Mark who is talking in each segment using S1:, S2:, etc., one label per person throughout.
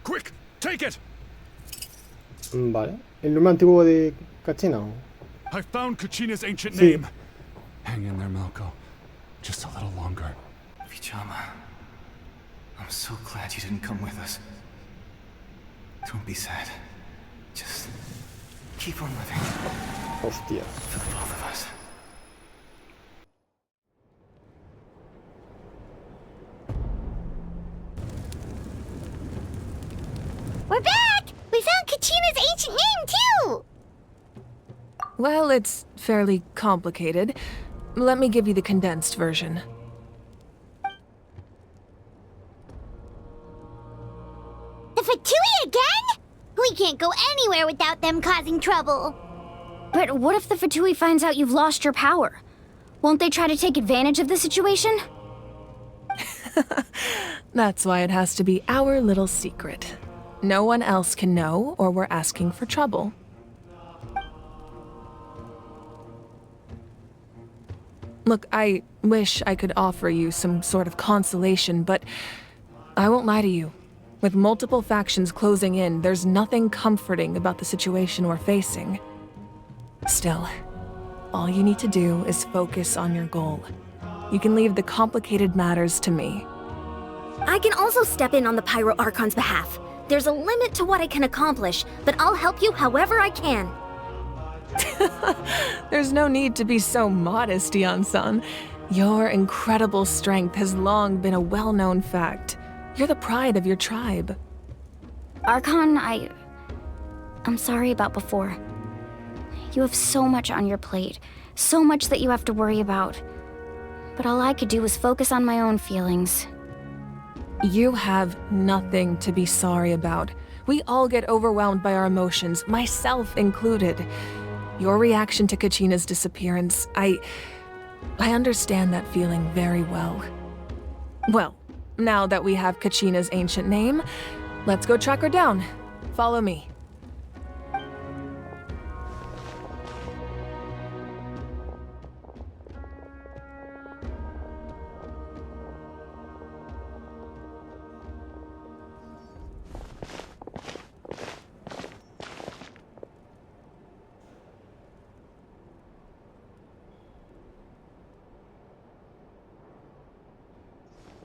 S1: Quick, take it.
S2: Vale. El nombre antiguo de Kachina.
S1: I found Kachina's ancient
S2: Sí.
S1: name. Hang in there, Malco. Just a little longer.
S3: Vichama, I'm so glad you didn't come with us. Don't be sad. Just keep on living
S2: Hostia.
S3: for the both of us.
S4: We're back! We found Kachina's ancient name, too!
S5: Well, it's fairly complicated. Let me give you the condensed version.
S4: The Fatui again? We can't go anywhere without them causing trouble.
S6: But what if the Fatui finds out you've lost your power? Won't they try to take advantage of the situation?
S5: That's why it has to be our little secret. No one else can know, or we're asking for trouble. Look, I wish I could offer you some sort of consolation, but I won't lie to you. With multiple factions closing in, there's nothing comforting about the situation we're facing. Still, all you need to do is focus on your goal. You can leave the complicated matters to me.
S6: I can also step in on the Pyro Archon's behalf. There's a limit to what I can accomplish, but I'll help you however I can.
S5: There's no need to be so modest, Yan-san. Your incredible strength has long been a well-known fact. You're the pride of your tribe.
S6: Archon, I'm sorry about before. You have so much on your plate, so much that you have to worry about. But all I could do was focus on my own feelings.
S5: You have nothing to be sorry about. We all get overwhelmed by our emotions, myself included. Your reaction to Kachina's disappearance, I understand that feeling very well. Well, now that we have Kachina's ancient name, let's go track her down. Follow me.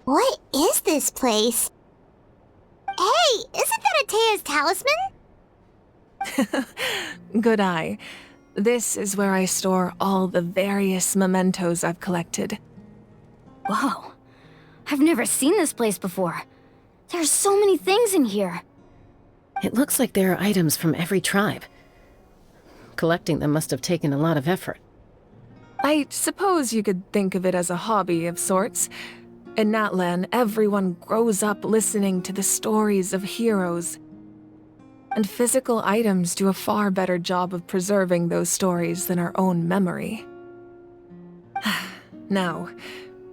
S4: What is this place? Hey, isn't that Atea's talisman?
S5: Good eye. This is where I store all the various mementos I've collected.
S6: Whoa. I've never seen this place before. There's so many things in here.
S7: It looks like there are items from every tribe. Collecting them must have taken a lot of effort.
S5: I suppose you could think of it as a hobby of sorts. In Natlan, everyone grows up listening to the stories of heroes. And physical items do a far better job of preserving those stories than our own memory. Now,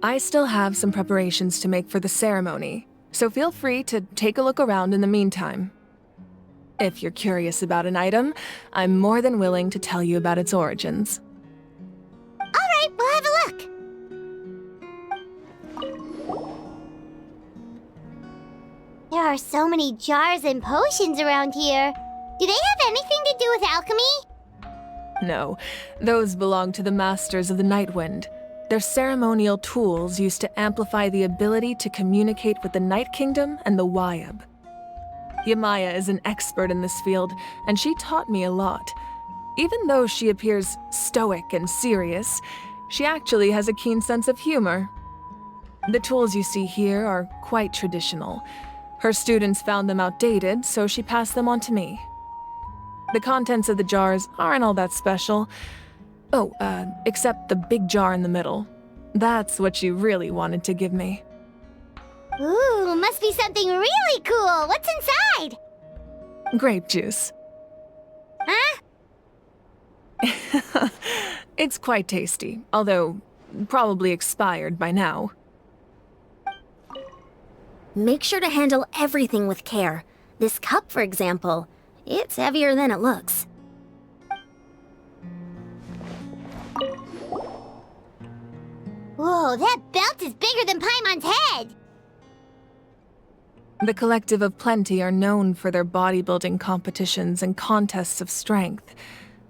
S5: I still have some preparations to make for the ceremony, so feel free to take a look around in the meantime. If you're curious about an item, I'm more than willing to tell you about its origins.
S4: All right, we'll have a look. There are so many jars and potions around here. Do they have anything to do with alchemy?
S5: No, those belong to the Masters of the Nightwind. They're ceremonial tools used to amplify the ability to communicate with the Night Kingdom and the Wyab. Yamaya is an expert in this field, and she taught me a lot. Even though she appears stoic and serious, she actually has a keen sense of humor. The tools you see here are quite traditional. Her students found them outdated, so she passed them on to me. The contents of the jars aren't all that special. Oh, except the big jar in the middle. That's what she really wanted to give me.
S4: Ooh, must be something really cool. What's inside?
S5: Grape juice.
S4: Huh?
S5: It's quite tasty, although probably expired by now.
S6: Make sure to handle everything with care. This cup, for example, it's heavier than it looks.
S4: Whoa, that belt is bigger than Paimon's head!
S5: The Collective of Plenty are known for their bodybuilding competitions and contests of strength.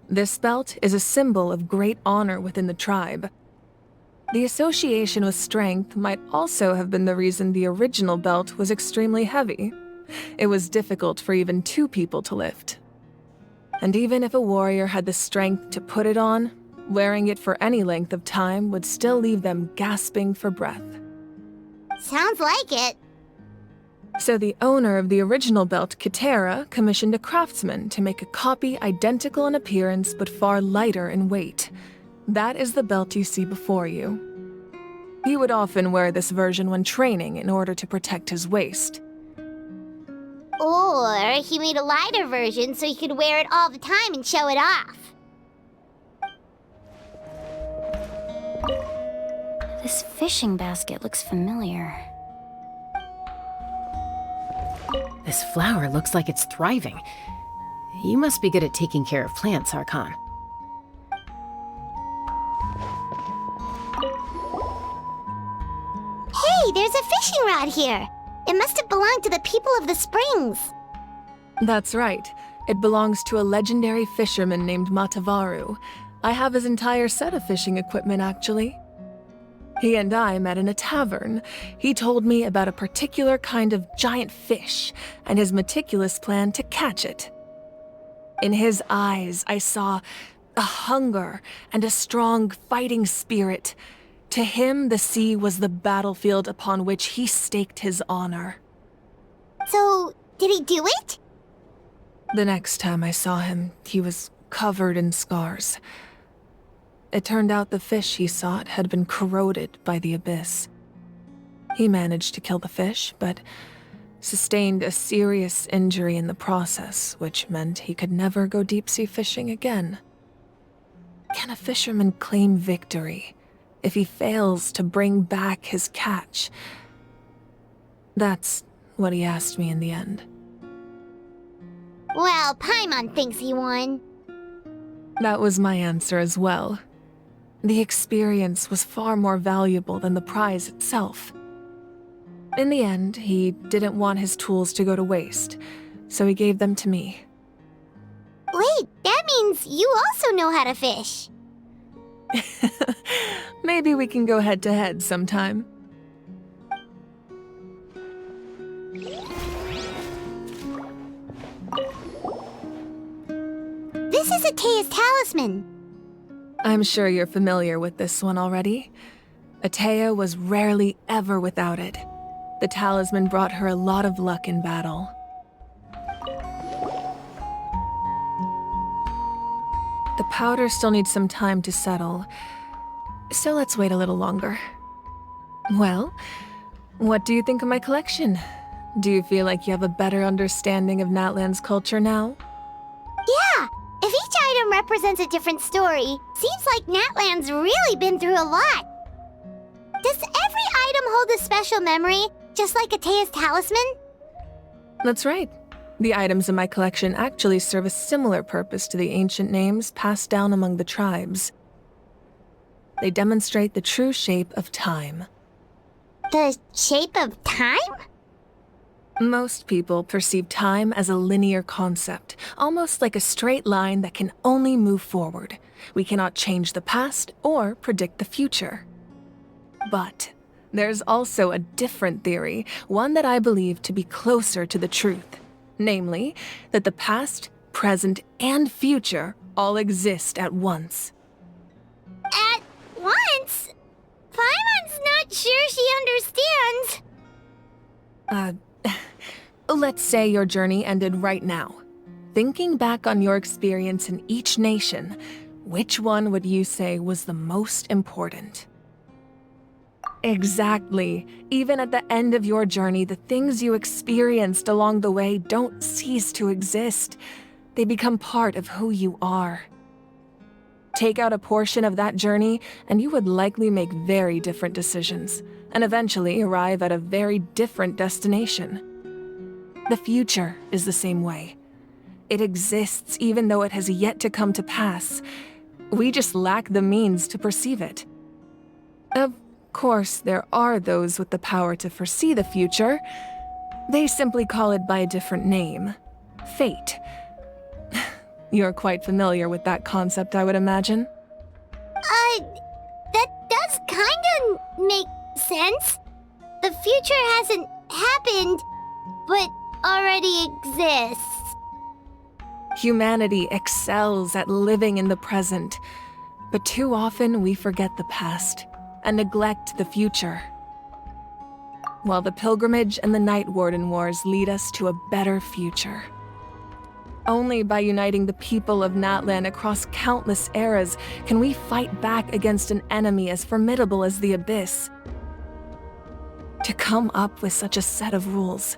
S5: This belt is a symbol of great honor within the tribe. The association with strength might also have been the reason the original belt was extremely heavy. It was difficult for even 2 people to lift. And even if a warrior had the strength to put it on, wearing it for any length of time would still leave them gasping for breath.
S4: Sounds like it.
S5: So the owner of the original belt, Kitera, commissioned a craftsman to make a copy identical in appearance but far lighter in weight. That is the belt you see before you. He would often wear this version when training in order to protect his waist.
S4: Or he made a lighter version so he could wear it all the time and show it off.
S6: This fishing basket looks familiar.
S7: This flower looks like it's thriving. You must be good at taking care of plants, Archon.
S4: Hey, there's a fishing rod here. It must have belonged to the people of the springs.
S5: That's right. It belongs to a legendary fisherman named Matavaru. I have his entire set of fishing equipment, actually. He and I met in a tavern. He told me about a particular kind of giant fish and his meticulous plan to catch it. In his eyes, I saw a hunger and a strong fighting spirit. To him, the sea was the battlefield upon which he staked his honor.
S4: So, did he do it?
S5: The next time I saw him, he was covered in scars. It turned out the fish he sought had been corroded by the abyss. He managed to kill the fish, but sustained a serious injury in the process, which meant he could never go deep-sea fishing again. Can a fisherman claim victory if he fails to bring back his catch? That's what he asked me in the end.
S4: Well, Paimon thinks he won.
S5: That was my answer as well. The experience was far more valuable than the prize itself. In the end, he didn't want his tools to go to waste, so he gave them to me.
S4: Wait, that means you also know how to fish.
S5: Maybe we can go head-to-head sometime.
S4: This is Atea's talisman.
S5: I'm sure you're familiar with this one already. Atea was rarely ever without it. The talisman brought her a lot of luck in battle. The powder still needs some time to settle, so let's wait a little longer. Well, what do you think of my collection? Do you feel like you have a better understanding of Natlan's culture now?
S4: Yeah, if each item represents a different story, seems like Natlan's really been through a lot. Does every item hold a special memory, just like Atea's talisman?
S5: That's right. The items in my collection actually serve a similar purpose to the ancient names passed down among the tribes. They demonstrate the true shape of time.
S4: The shape of time?
S5: Most people perceive time as a linear concept, almost like a straight line that can only move forward. We cannot change the past or predict the future. But there's also a different theory, one that I believe to be closer to the truth. Namely, that the past, present, and future all exist at once.
S4: At once? Paimon's not sure she understands.
S5: Let's say your journey ended right now. Thinking back on your experience in each nation, which one would you say was the most important? Exactly. Even at the end of your journey, the things you experienced along the way don't cease to exist. They become part of who you are. Take out a portion of that journey, and you would likely make very different decisions, and eventually arrive at a very different destination. The future is the same way. It exists even though it has yet to come to pass. We just lack the means to perceive it. Of course, there are those with the power to foresee the future. They simply call it by a different name. Fate. You're quite familiar with that concept, I would imagine.
S4: That does kinda make sense. The future hasn't happened, but already exists.
S5: Humanity excels at living in the present, but too often we forget the past and neglect the future. While the pilgrimage and the Night Warden Wars lead us to a better future. Only by uniting the people of Natlan across countless eras can we fight back against an enemy as formidable as the Abyss. To come up with such a set of rules,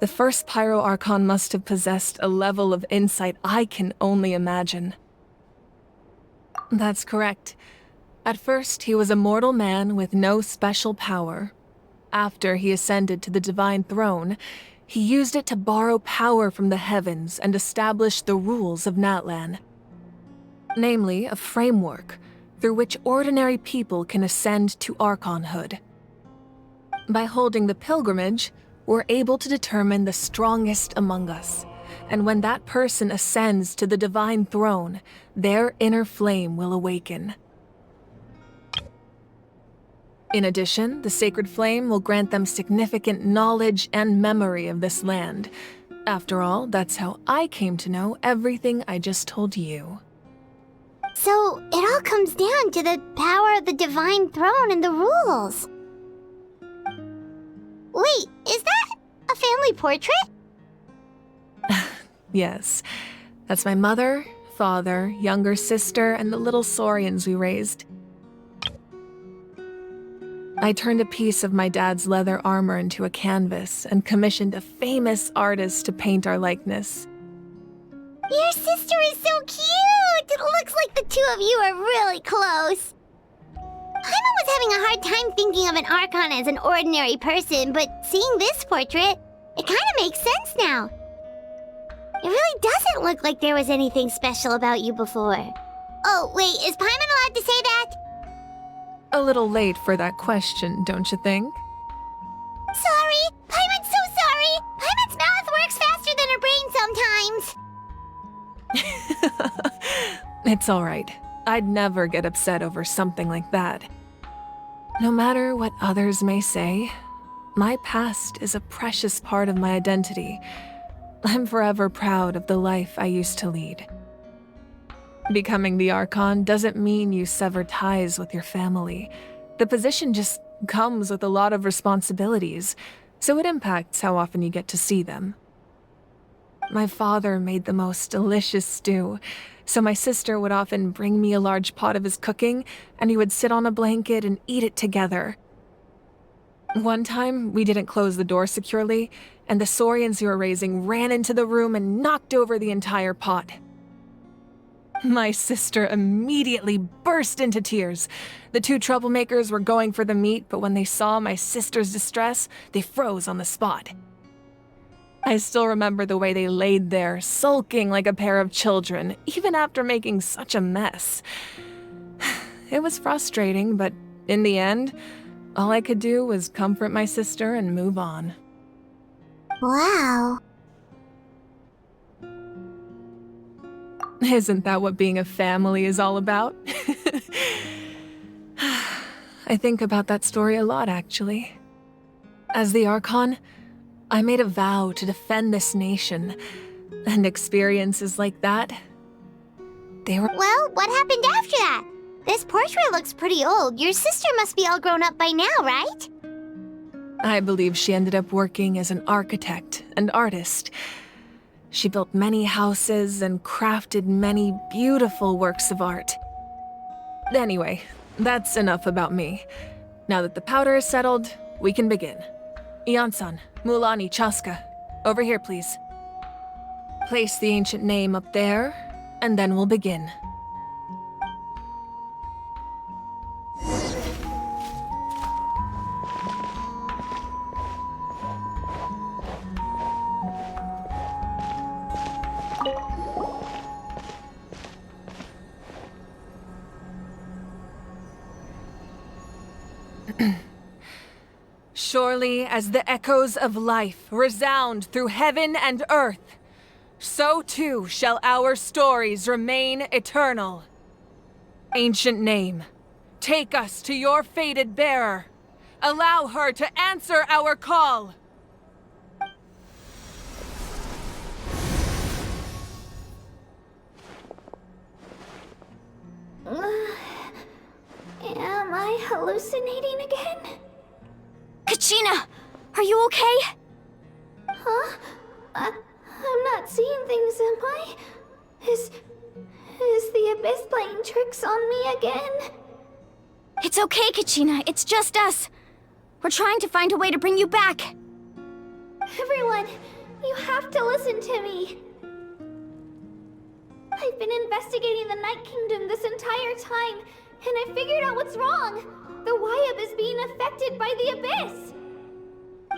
S5: the first Pyro Archon must have possessed a level of insight I can only imagine. That's correct. At first, he was a mortal man with no special power. After he ascended to the divine throne, he used it to borrow power from the heavens and establish the rules of Natlan. Namely, a framework through which ordinary people can ascend to Archonhood. By holding the pilgrimage, we're able to determine the strongest among us, and when that person ascends to the divine throne, their inner flame will awaken. In addition, the sacred flame will grant them significant knowledge and memory of this land. After all, that's how I came to know everything I just told you.
S4: So, it all comes down to the power of the divine throne and the rules. Wait, is that a family portrait?
S5: Yes, that's my mother, father, younger sister, and the little saurians we raised. I turned a piece of my dad's leather armor into a canvas and commissioned a famous artist to paint our likeness.
S4: Your sister is so cute! It looks like the two of you are really close. Paimon was having a hard time thinking of an Archon as an ordinary person, but seeing this portrait, it kind of makes sense now. It really doesn't look like there was anything special about you before. Oh, wait, is Paimon allowed to say that?
S5: A little late for that question, don't you think?
S4: Sorry! Paimon's so sorry! Paimon's mouth works faster than her brain sometimes.
S5: It's all right. I'd never get upset over something like that. No matter what others may say, my past is a precious part of my identity. I'm forever proud of the life I used to lead. Becoming the Archon doesn't mean you sever ties with your family. The position just comes with a lot of responsibilities, so it impacts how often you get to see them. My father made the most delicious stew, so my sister would often bring me a large pot of his cooking, and we would sit on a blanket and eat it together. One time, we didn't close the door securely, and the saurians you were raising ran into the room and knocked over the entire pot. My sister immediately burst into tears. The two troublemakers were going for the meat, but when they saw my sister's distress, they froze on the spot. I still remember the way they laid there, sulking like a pair of children, even after making such a mess. It was frustrating, but in the end, all I could do was comfort my sister and move on.
S4: Wow.
S5: Isn't that what being a family is all about? I think about that story a lot, actually. As the Archon, I made a vow to defend this nation, and experiences like that, they were—
S4: Well, what happened after that? This portrait looks pretty old. Your sister must be all grown up by now, right?
S5: I believe she ended up working as an architect and artist. She built many houses and crafted many beautiful works of art. Anyway, that's enough about me. Now that the powder is settled, we can begin. Ian-san, Mulani, Chaska, over here please. Place the ancient name up there, and then we'll begin. Surely as the echoes of life resound through heaven and earth, so too shall our stories remain eternal. Ancient name, take us to your fated bearer. Allow her to answer our call.
S4: Am I hallucinating again?
S6: Kachina, are you okay?
S4: Huh? I'm not seeing things, am I? Is the Abyss playing tricks on me again?
S6: It's okay, Kachina. It's just us. We're trying to find a way to bring you back.
S4: Everyone, you have to listen to me. I've been investigating the Night Kingdom this entire time, and I figured out what's wrong. The Wyab is being affected by the Abyss.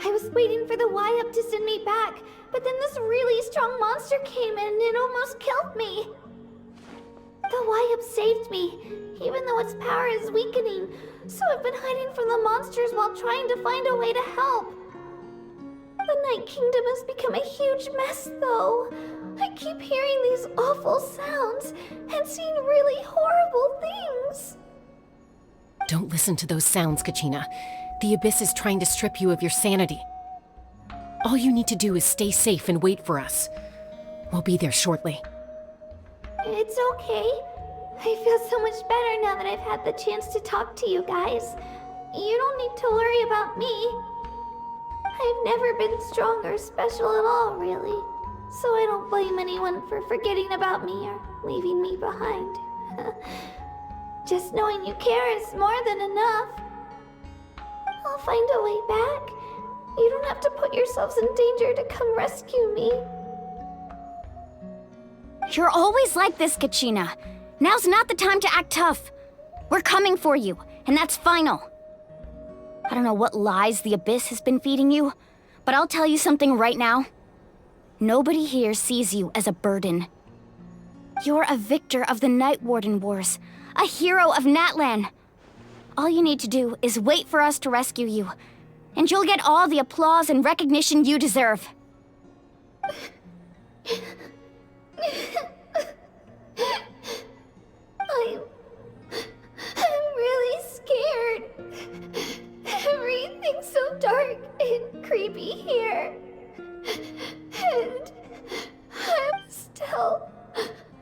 S4: I was waiting for the Wyab to send me back, but then this really strong monster came in and it almost killed me. The Wyab saved me, even though its power is weakening, so I've been hiding from the monsters while trying to find a way to help. The Night Kingdom has become a huge mess, though. I keep hearing these awful sounds and seeing really horrible things.
S7: Don't listen to those sounds, Kachina. The Abyss is trying to strip you of your sanity. All you need to do is stay safe and wait for us. We'll be there shortly.
S4: It's okay. I feel so much better now that I've had the chance to talk to you guys. You don't need to worry about me. I've never been strong or special at all, really. So I don't blame anyone for forgetting about me or leaving me behind. Just knowing you care is more than enough. I'll find a way back. You don't have to put yourselves in danger to come rescue me.
S6: You're always like this, Kachina. Now's not the time to act tough. We're coming for you, and that's final. I don't know what lies the Abyss has been feeding you, but I'll tell you something right now. Nobody here sees you as a burden. You're a victor of the Night Warden Wars, a hero of Natlan. All you need to do is wait for us to rescue you, and you'll get all the applause and recognition you deserve.
S4: I'm really scared. Everything's so dark and creepy here. And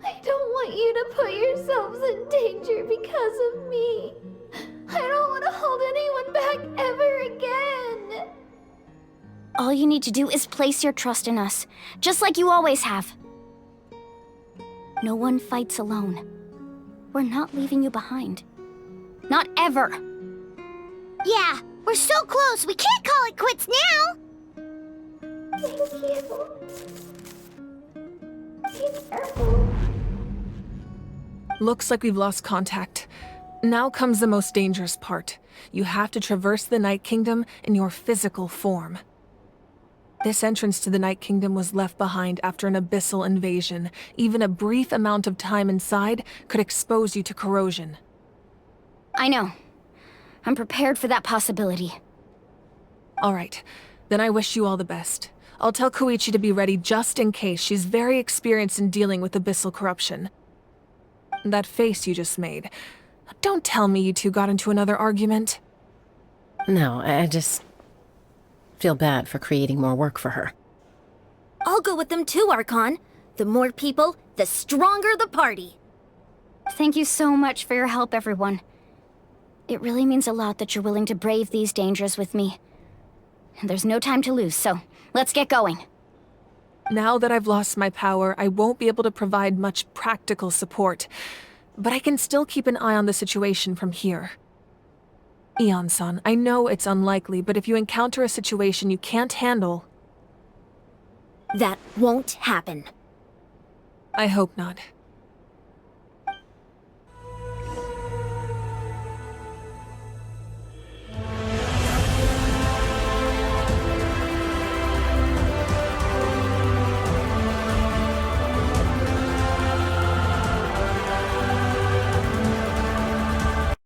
S4: I don't want you to put yourselves in danger because of me. I don't want to hold anyone back ever again.
S6: All you need to do is place your trust in us, just like you always have. No one fights alone. We're not leaving you behind. Not ever.
S4: Yeah, we're so close, we can't call it quits now. Thank you. Be careful.
S5: Looks like we've lost contact. Now comes the most dangerous part. You have to traverse the Night Kingdom in your physical form. This entrance to the Night Kingdom was left behind after an abyssal invasion. Even a brief amount of time inside could expose you to corrosion.
S6: I know. I'm prepared for that possibility.
S5: All right, then I wish you all the best. I'll tell Koichi to be ready just in case. She's very experienced in dealing with abyssal corruption. That face you just made. Don't tell me you two got into another argument.
S7: No, I just feel bad for creating more work for her.
S8: I'll go with them too, Archon. The more people, the stronger the party.
S6: Thank you so much for your help, everyone. It really means a lot that you're willing to brave these dangers with me. And there's no time to lose, so let's get going.
S5: Now that I've lost my power, I won't be able to provide much practical support. But I can still keep an eye on the situation from here. Eon-san, I know it's unlikely, but if you encounter a situation you can't handle...
S8: That won't happen.
S5: I hope not.